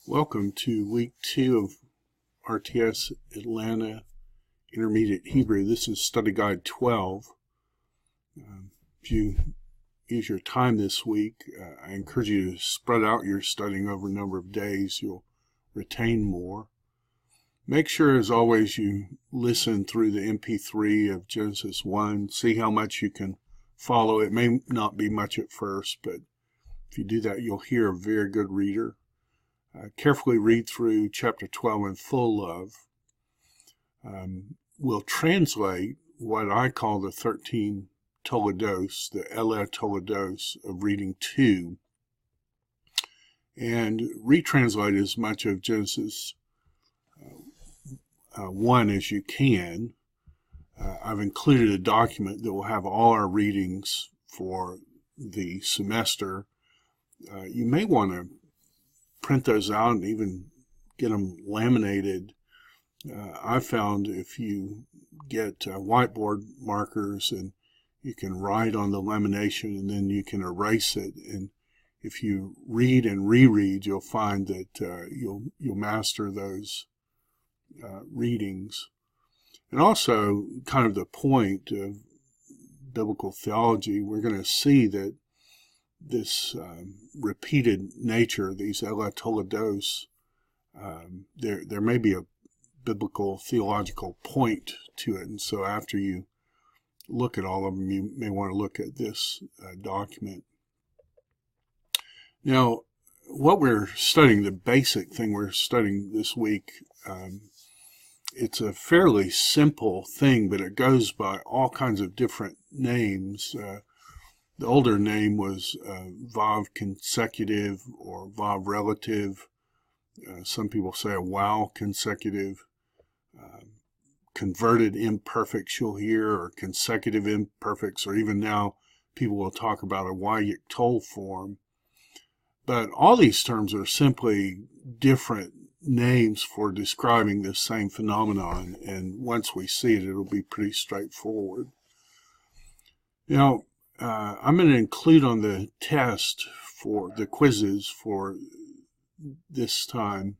Welcome to week 2 of RTS Atlanta Intermediate Hebrew. This is study guide 12. If you use your time this week, I encourage you to spread out your studying over a number of days. You'll retain more. Make sure, as always, you listen through the MP3 of Genesis 1. See how much you can follow. It may not be much at first, but if you do that, you'll hear a very good reader. Carefully read through chapter 12 in full love. We'll translate what I call the 13 Toledos, the Ele Toledos of reading 2, and retranslate as much of Genesis 1 as you can. I've included a document that will have all our readings for the semester. You may want to print those out and even get them laminated. I found if you get whiteboard markers and you can write on the lamination and then you can erase it, and if you read and reread, you'll find that you'll master those readings. And also, kind of the point of biblical theology, we're going to see that this repeated nature, these Ele Toledos, there may be a biblical theological point to it. And so after you look at all of them, you may want to look at this document. Now, what we're studying, the basic thing we're studying this week, it's a fairly simple thing, but it goes by all kinds of different names. The older name was Vav consecutive or Vav relative. Some people say a wow consecutive. Converted imperfects you'll hear, or consecutive imperfects, or even now people will talk about a Yik Tol form. But all these terms are simply different names for describing this same phenomenon, and once we see it, it'll be pretty straightforward. Now, I'm going to include on the test for the quizzes for this time.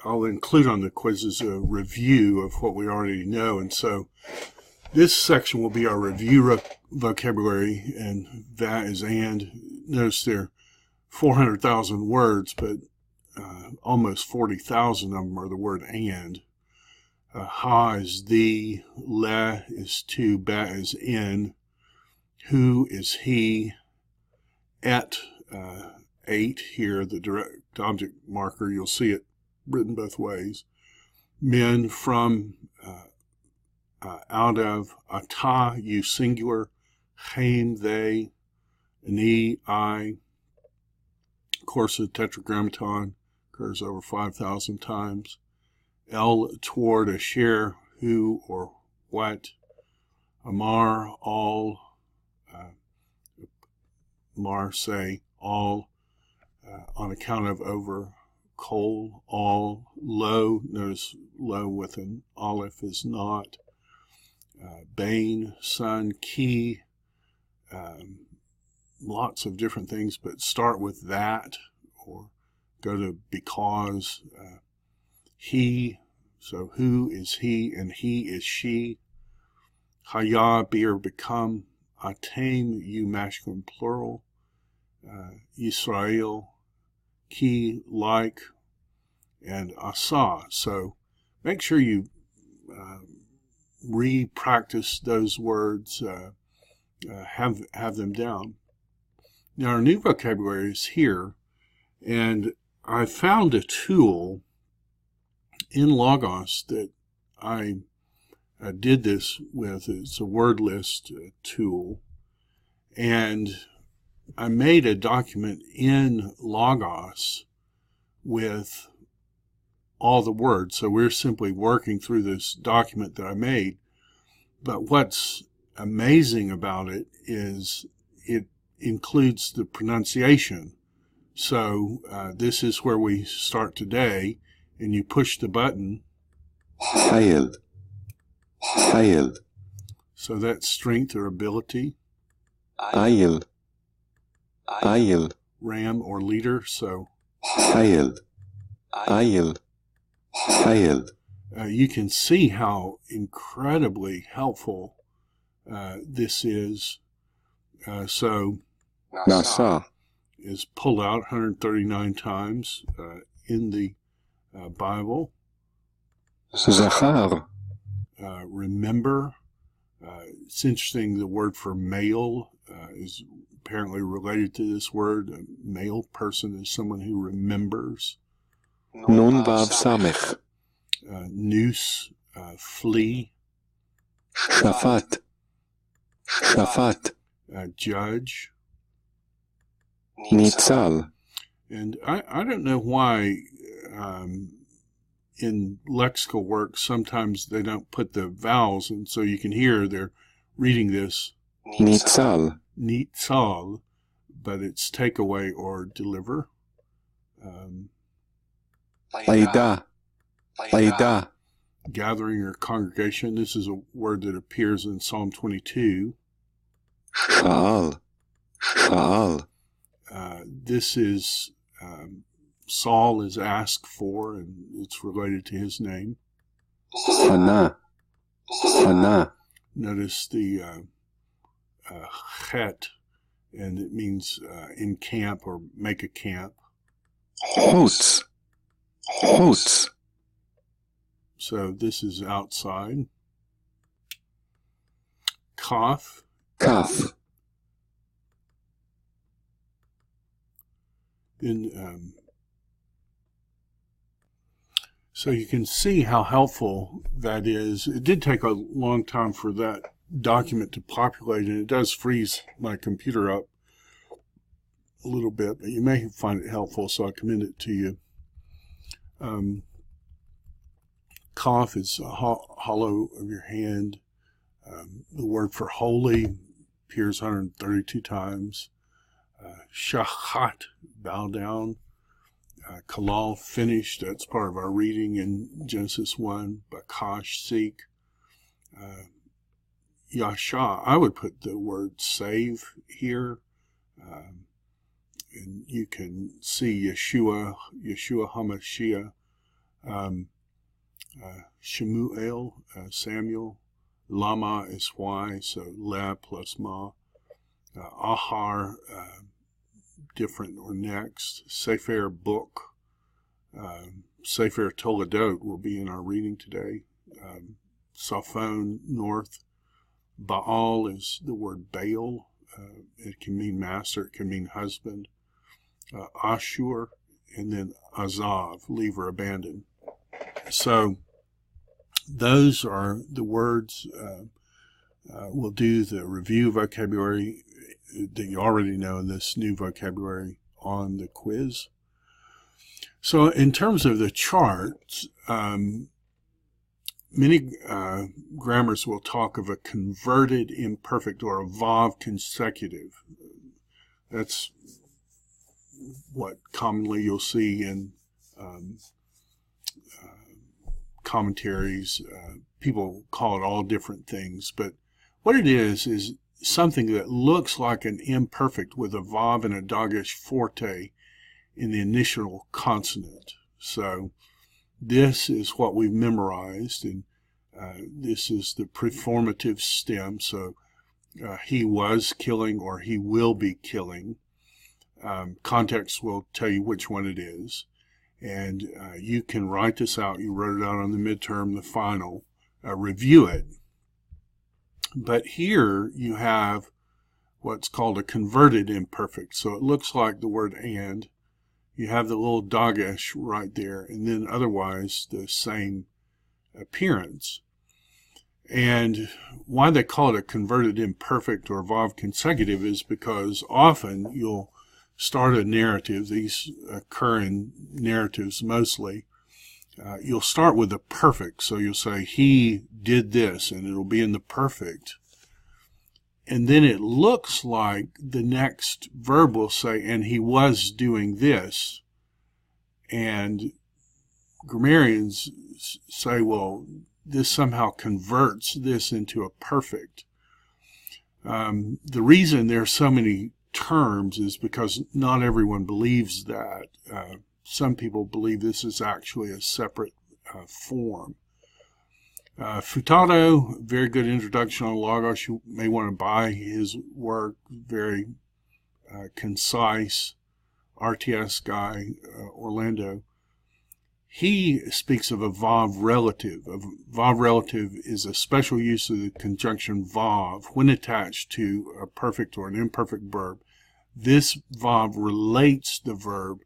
I'll include on the quizzes a review of what we already know. And so this section will be our review vocabulary, and that is and. Notice there are 400,000 words, but almost 40,000 of them are the word and. Ha is the, le is to, ba is in, who is he, et, 8 here, the direct object marker, you'll see it written both ways. Men, from, out of, ata, you singular, chaim, they, ani, I. Of course, the tetragrammaton occurs over 5,000 times. El, toward, a share, who or what. Amar, all. Mar, say, all. On account of, over. Kol, all. Lo, notice lo with an aleph is not. Bane, son. Ki, lots of different things, but start with that or go to because. He, so who is he, and he is she. Haya, be or become. Atem, you masculine plural. Yisrael, ki, like, and asa. So make sure you re-practice those words, have them down. Now our new vocabulary is here, and I found a tool in Logos that I did this with. It's a word list tool, and I made a document in Logos with all the words. So we're simply working through this document that I made. But what's amazing about it is it includes the pronunciation. So this is where we start today, and you push the button. Hayel. Hayel. So that's strength or ability. Ayel. Ayel. ram or leader. So Heil, Heil, Heil. You can see how incredibly helpful this is. So Nasa, is pulled out 139 times in the Bible. Zachar, Remember. It's interesting, the word for male is apparently related to this word. A male person is someone who remembers. Nun Vav Samech, Noose, flee. Shafat, Shafat, Judge. Nitzal, And I don't know why in lexical work sometimes they don't put the vowels, and so you can hear they're reading this Nitzal, nitzal, but it's take away or deliver. Aida, Aida, Gathering or congregation. This is a word that appears in Psalm 22. Sha'al, Sha'al, This is Saul is asked for, and it's related to his name. Hana, Hana, Notice the chet, and it means encamp or make a camp. Chutz, Chutz, So this is outside. Kaf, Kaf, then so you can see how helpful that is. It did take a long time for that document to populate, and it does freeze my computer up a little bit, but you may find it helpful, so I commend it to you. Kaf is hollow of your hand. The word for holy appears 132 times. Shachat, bow down. Kalal, finished. That's part of our reading in Genesis 1. Bakash, seek. Yasha, I would put the word save here. And you can see Yeshua HaMashiach, Shemuel, Samuel. Lama is why, so la plus ma. Ahar, different or next. Sefer, book. Sefer Toledot will be in our reading today. Saphon, north. Baal is the word Baal. It can mean master, it can mean husband. Ashur, and then Azav, leave or abandon. So those are the words. We'll do the review vocabulary that you already know in this new vocabulary on the quiz. So in terms of the charts, many grammars will talk of a converted imperfect or a vav consecutive. That's what commonly you'll see in commentaries. People call it all different things, but what it is something that looks like an imperfect with a vav and a dagesh forte in the initial consonant. So this is what we've memorized, and this is the preformative stem. So he was killing or he will be killing. Context will tell you which one it is. And you can write this out. You wrote it out on the midterm, the final. Review it. But here you have what's called a converted imperfect. So it looks like the word and. You have the little dagesh right there, and then otherwise the same appearance. And why they call it a converted imperfect or vav consecutive is because often you'll start a narrative. These occur in narratives mostly. You'll start with the perfect. So you'll say, he did this, and it'll be in the perfect. And then it looks like the next verb will say, and he was doing this. And grammarians say, well, this somehow converts this into a perfect. The reason there are so many terms is because not everyone believes that. Some people believe this is actually a separate form. Furtado, very good introduction on Logos. You may want to buy his work, very concise. RTS guy, Orlando. He speaks of a vav relative. A vav relative is a special use of the conjunction vav when attached to a perfect or an imperfect verb. This vav relates the verb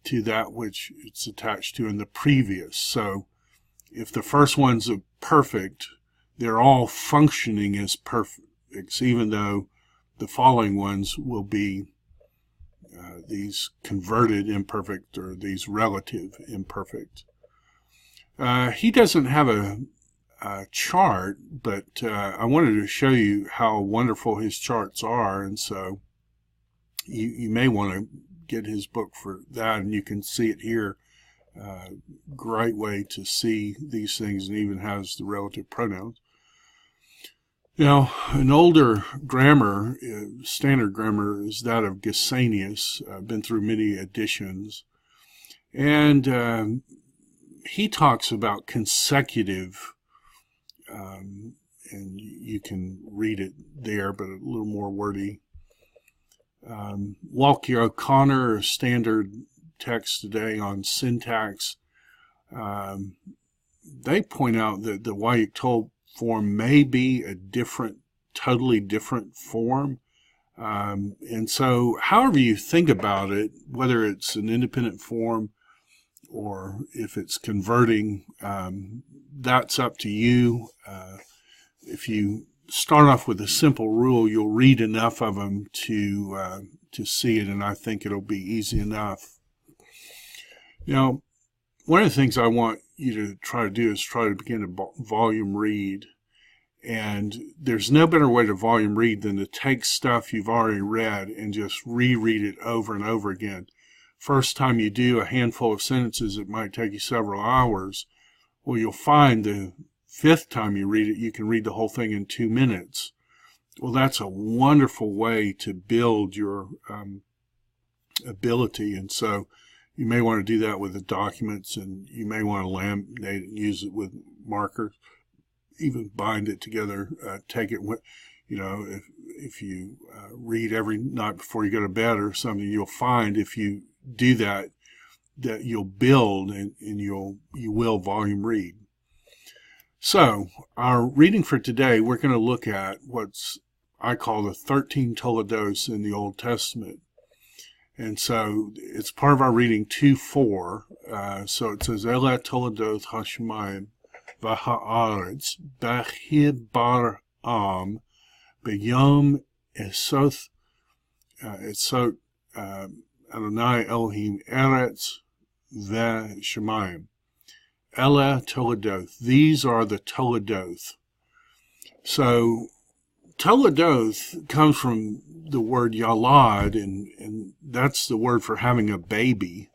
to that which it's attached to in the previous. So if the first one's a perfect, they're all functioning as perfects, even though the following ones will be these converted imperfect or these relative imperfect. He doesn't have a chart, but I wanted to show you how wonderful his charts are, and so you may want to get his book for that, and you can see it here. Great way to see these things, and even has the relative pronouns. Now, an older grammar, standard grammar, is that of Gesenius. Been through many editions. And he talks about consecutive, and you can read it there, but a little more wordy. Walker O'Connor, a standard text today on syntax, they point out that the Wayuk-Tol form may be a totally different form. And so however you think about it, whether it's an independent form or if it's converting, that's up to you. If you start off with a simple rule, you'll read enough of them to see it, and I think it'll be easy enough. Now, one of the things I want you to try to do is try to begin a volume read. And there's no better way to volume read than to take stuff you've already read and just reread it over and over again. First time you do a handful of sentences, it might take you several hours. Well, you'll find the fifth time you read it, you can read the whole thing in 2 minutes. Well, that's a wonderful way to build your ability. And so you may want to do that with the documents, and you may want to laminate it and use it with markers, even bind it together, take it, if you read every night before you go to bed or something, you'll find if you do that you'll build and you will volume read. So our reading for today, we're going to look at what's I call the 13 Toledos in the Old Testament. And so it's part of our reading 2:4. So it says, Ela Toledoth Hashemayim v'ha'aretz b'chibar am b'yom esoth Adonai Elohim eretz v'shemayim. Ela Toledoth. These are the Toledoth. So Toledoth comes from the word yalad, and that's the word for having a baby.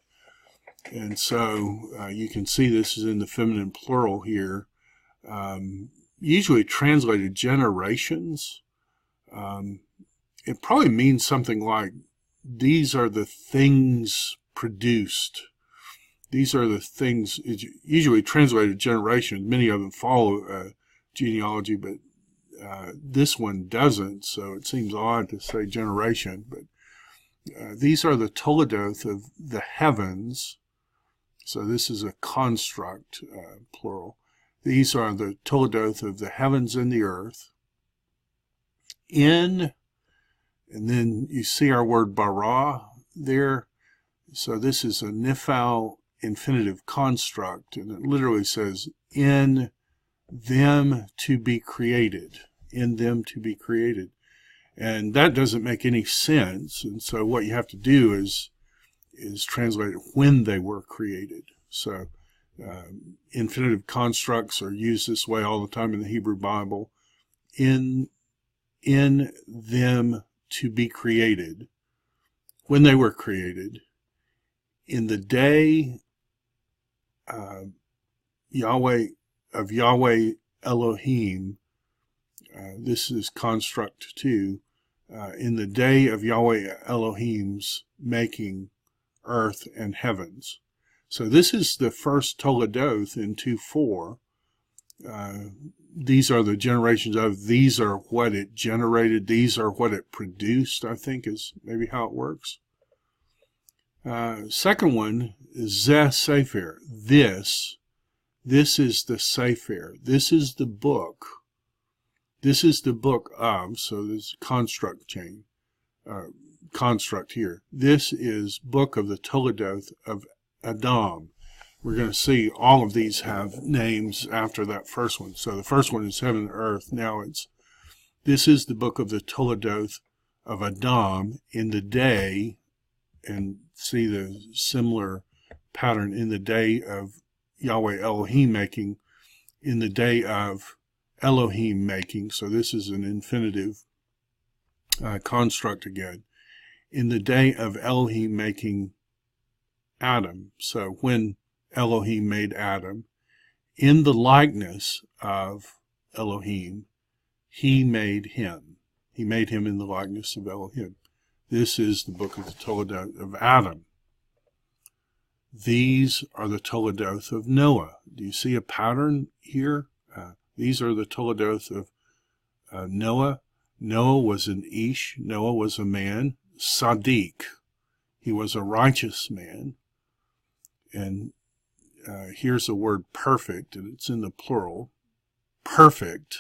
And so you can see this is in the feminine plural here. Usually translated generations. It probably means something like, these are the things produced. These are the things, it's usually translated generations. Many of them follow genealogy, but this one doesn't, so it seems odd to say generation. But these are the Toledoth of the heavens. So this is a construct, plural. These are the Toledoth of the heavens and the earth. And then you see our word bara there. So this is a nifal infinitive construct, and it literally says, in them to be created. In them to be created. And that doesn't make any sense. And so what you have to do is translate it when they were created. So infinitive constructs are used this way all the time in the Hebrew Bible. In them to be created. When they were created. In the day Yahweh Elohim, this is construct 2, in the day of Yahweh Elohim's making earth and heavens. So this is the first Toledoth in 2:4. These are the generations of, these are what it generated, these are what it produced, I think is maybe how it works. Second one is Zeh Sefer. This is the Sefer. This is the book. This is the book of, so there's construct chain, construct here. This is book of the Toledoth of Adam. We're going to see all of these have names after that first one. So the first one is heaven and earth. Now this is the book of the Toledoth of Adam in the day, and see the similar pattern, in the day of Yahweh Elohim making, in the day of Elohim making. So this is an infinitive construct again. In the day of Elohim making Adam. So when Elohim made Adam, in the likeness of Elohim, he made him. He made him in the likeness of Elohim. This is the book of the Toledoth of Adam. These are the Toledoth of Noah. Do you see a pattern here? These are the Toledoth of Noah. Noah was an Ish. Noah was a man. Sadiq. He was a righteous man. And here's the word perfect, and it's in the plural. Perfect.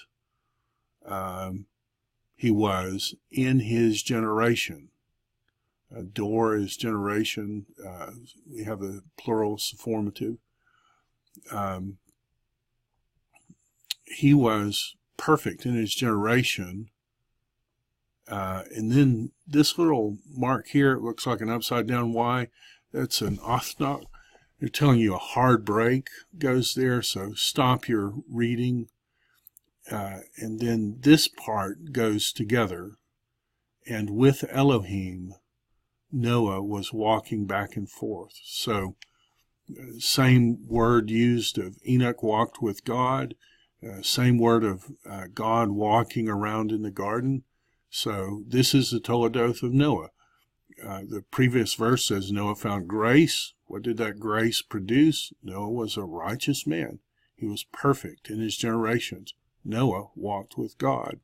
He was in his generation. Dor is generation. We have a plural formative. He was perfect in his generation. And then this little mark here, it looks like an upside down Y. That's an Othnok. They're telling you a hard break goes there, so stop your reading. And then this part goes together. And with Elohim, Noah was walking back and forth. So same word used of Enoch walked with God. Same word of God walking around in the garden. So this is the Toledoth of Noah. The previous verse says Noah found grace. What did that grace produce? Noah was a righteous man. He was perfect in his generations. Noah walked with God.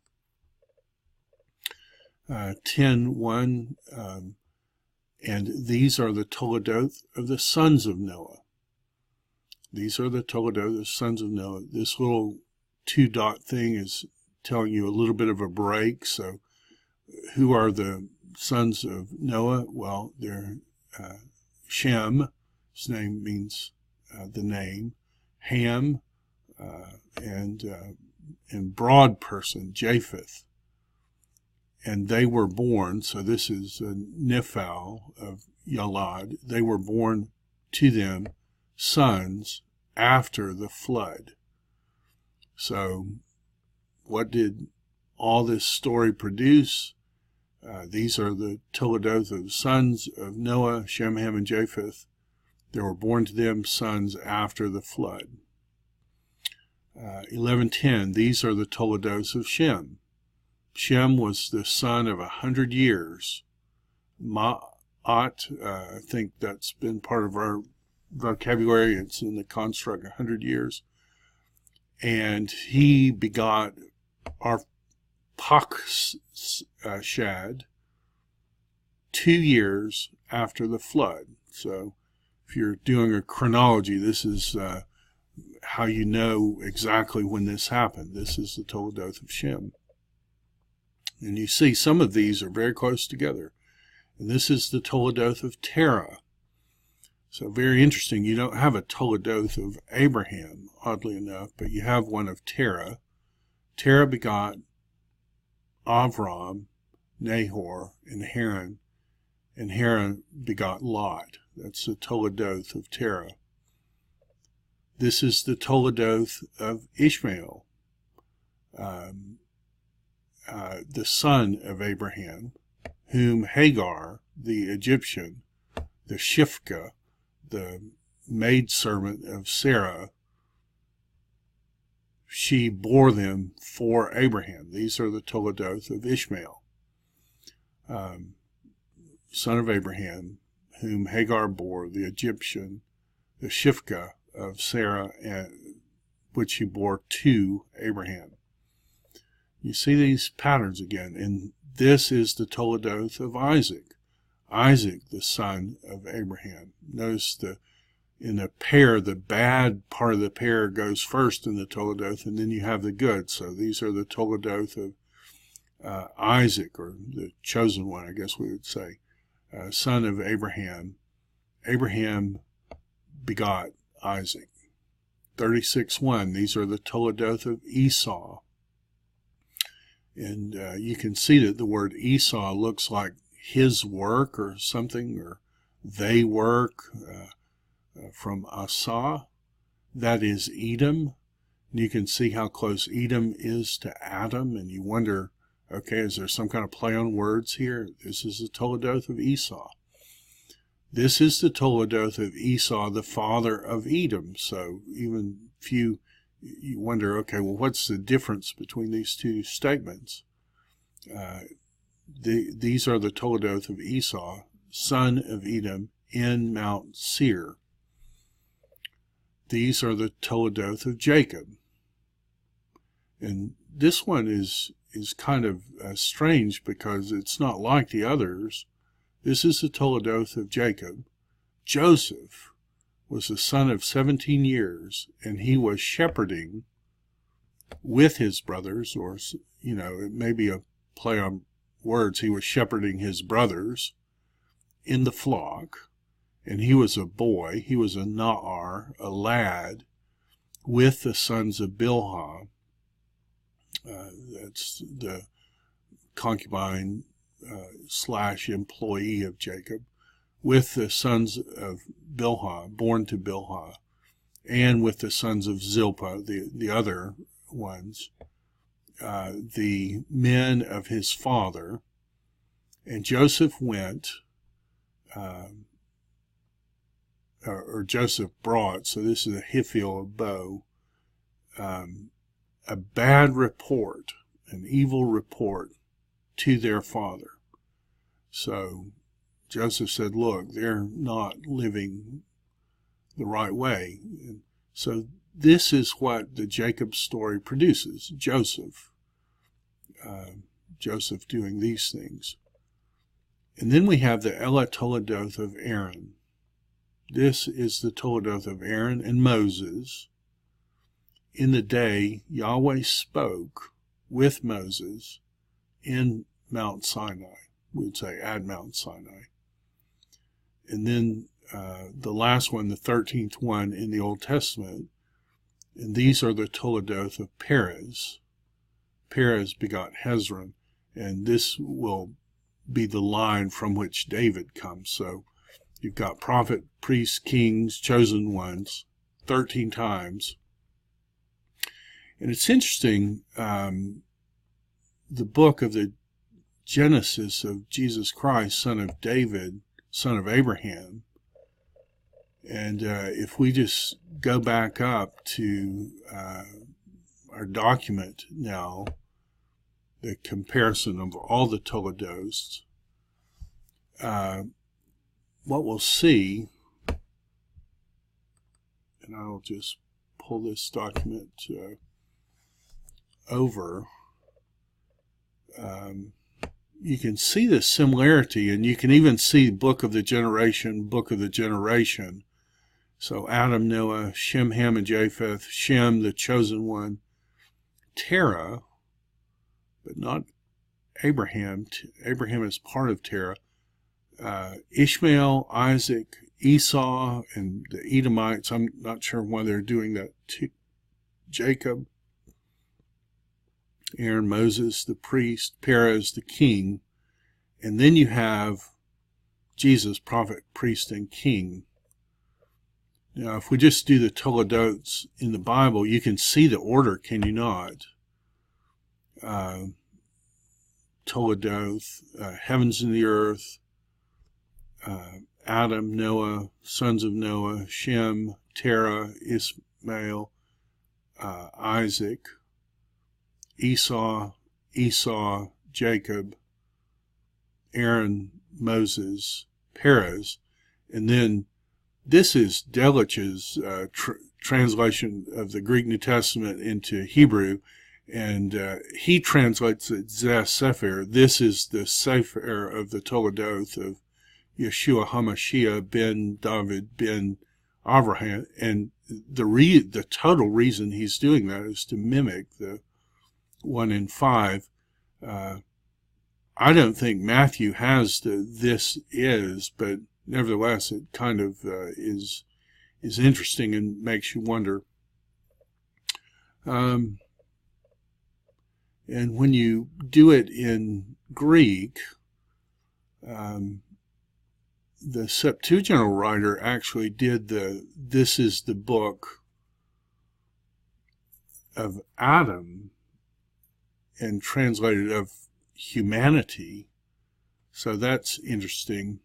10:1, and these are the Toledoth of the sons of Noah. These are the Toledoth of the sons of Noah. This little 2-dot thing is telling you a little bit of a break. So who are the sons of Noah? Well, they're Shem. His name means the name. Ham, and broad person, Japheth. And they were born, so this is a Nephal of Yalad. They were born to them sons after the flood. So what did all this story produce? These are the Toledoth of sons of Noah, Shem, Ham, and Japheth. They were born to them sons after the flood. 11:10, these are the Toledoths of Shem. Shem was the son of 100 years. Ma'at, I think that's been part of our vocabulary. It's in the construct 100 years. And he begot Arpachshad 2 years after the flood. So if you're doing a chronology, this is how you know exactly when this happened. This is the Toledoth of Shem. And you see some of these are very close together. And this is the Toledoth of Terah. So very interesting. You don't have a Toledoth of Abraham, oddly enough, but you have one of Terah. Terah begot Avram, Nahor, and Haran. And Haran begot Lot. That's the Toledoth of Terah. This is the Toledoth of Ishmael, the son of Abraham, whom Hagar, the Egyptian, the Shifka, the maidservant of Sarah, she bore them for Abraham. These are the Toledoth of Ishmael. son of Abraham, whom Hagar bore, the Egyptian, the Shifka of Sarah, which she bore to Abraham. You see these patterns again, and this is the Toledoth of Isaac. Isaac, the son of Abraham. Notice in the pair, the bad part of the pair goes first in the Toledoth, and then you have the good. So these are the Toledoth of Isaac, or the chosen one, I guess we would say, son of Abraham. Abraham begot Isaac. 36:1, these are the Toledoth of Esau. And you can see that the word Esau looks like his work or something, or they work, from Asa. That is Edom. And you can see how close Edom is to Adam, and you wonder, okay, is there some kind of play on words here? This is the Toledoth of Esau. This is the Toledoth of Esau, the father of Edom. So even if you wonder, okay, well, what's the difference between these two statements? These are the Toledoth of Esau, son of Edom, in Mount Seir. These are the Toledoth of Jacob. And this one is kind of strange because it's not like the others. This is the Toledoth of Jacob. Joseph was the son of 17 years, and he was shepherding with his brothers, or, it may be a play on words. He was shepherding his brothers in the flock, and he was a boy. He was a Na'ar, a lad, with the sons of Bilhah. That's the concubine / employee of Jacob, with the sons of Bilhah, born to Bilhah, and with the sons of Zilpah, the other ones, the men of his father. And Joseph went, or Joseph brought, so this is a Hiphil of Bo, a bad report, an evil report to their father. So Joseph said, look, they're not living the right way. And so this is what the Jacob story produces, Joseph doing these things. And then we have the Toledoth of Aaron. This is the Toledoth of Aaron and Moses. In the day Yahweh spoke with Moses in Mount Sinai. We would say at Mount Sinai. And then the last one, the 13th one in the Old Testament, and these are the Toledoth of Perez. Perez begot Hezron, and this will be the line from which David comes. So you've got prophet, priests, kings, chosen ones, 13 times. And it's interesting, the book of the Genesis of Jesus Christ, son of David, son of Abraham. And if we just go back up to our document now, the comparison of all the Toledoths, what we'll see, and I'll just pull this document over, you can see the similarity, and you can even see book of the generation. So Adam, Noah, Shem, Ham, and Japheth, Shem, the chosen one, Terah, but not Abraham. Abraham is part of Terah. Ishmael, Isaac, Esau, and the Edomites. I'm not sure why they're doing that to Jacob. Aaron, Moses, the priest, Perez, the king. And then you have Jesus, prophet, priest, and king. Now, if we just do the Toledoths in the Bible, you can see the order, can you not? Toledoth, heavens and the earth, Adam, Noah, sons of Noah, Shem, Terah, Ishmael, Isaac, Esau, Jacob, Aaron, Moses, Perez. And then this is Delitzsch's translation of the Greek New Testament into Hebrew, and he translates it Zeh Sefer. This is the Sefer of the Toledoth of Yeshua HaMashiach ben David ben Avraham, and the total reason he's doing that is to mimic the 1 in 5. I don't think Matthew has the "this is," but nevertheless, it kind of is interesting and makes you wonder. And when you do it in Greek, the Septuagint writer actually did this is the book of Adam and translated of humanity. So that's interesting.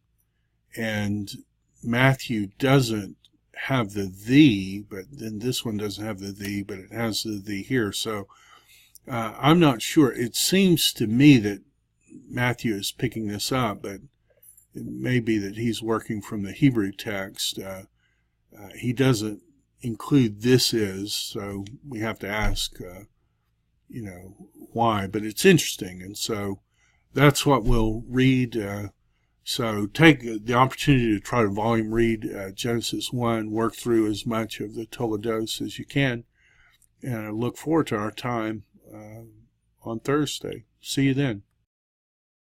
And Matthew doesn't have the, but then this one doesn't have the, but it has the here. So I'm not sure. It seems to me that Matthew is picking this up, but it may be that he's working from the Hebrew text. He doesn't include "this is," so we have to ask, why. But it's interesting, and so that's what we'll read. So take the opportunity to try to volume read Genesis 1, work through as much of the Toledos as you can, and I look forward to our time on Thursday. See you then.